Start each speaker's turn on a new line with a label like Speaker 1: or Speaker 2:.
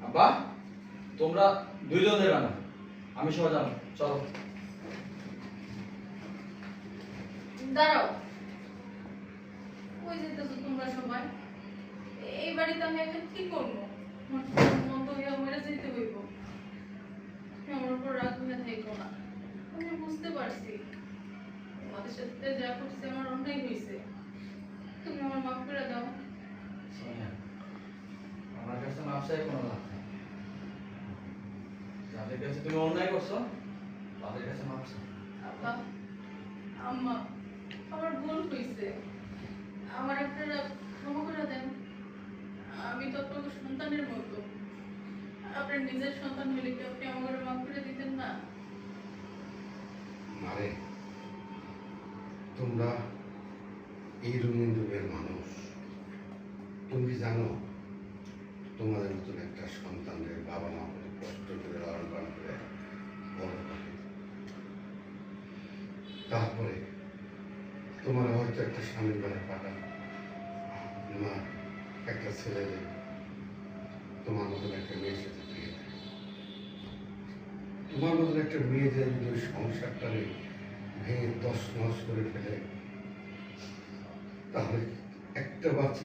Speaker 1: আব্বা তোমরা দুইজন যাবে না, আমি সহ যাবো, চলো।
Speaker 2: দাঁড়াও, কই যেতেছো তোমরা সবাই? এই বাড়িতে আমি এখন কি করবো? মন তো হইয়া মরে যেতে হইব। আমার উপর রাগ হয়ে থাকো না, আমি বুঝতে পারছি তোমাদের সাথে যা করছে আমার অন্যায় হয়েছে, তুমি আমার মাফ করে দাও।
Speaker 1: সোনিয়া, আমার কাছে মাপ চাই কোনো লাভ নেই। যাদের কাছে তুমি অন্যায় করছো তাদের কাছে মাপ চাই।
Speaker 2: আব্বা, আম্মা, আমার ভুল হয়েছে, আমার আপনারা ক্ষমা করে দেন। আমি তো আপনাকে সন্তানের মতো, আপনার নিজের সন্তান হলে কি আপনি আমাকে মাফ করে দিতেন না?
Speaker 3: মারে, তোমরা এই রঙিন যুগের মানুষ। তুমি কি জানো তোমাদের মতন একটা সন্তানের বাবা মা করে কষ্ট করে লালন পালন করে বড় করে, তারপরে তোমার হয়তো একটা স্বামীর বেলা পাঠান না, একটা ছেলে তোমার মতন একটা মেয়ের সাথে বিয়ে দেয়। তোমার মতন একটা মেয়ে যে যদি ওই সংসারটারে ভেঙে তছনছ করে ফেলে, তাহলে একটা বাচ্চা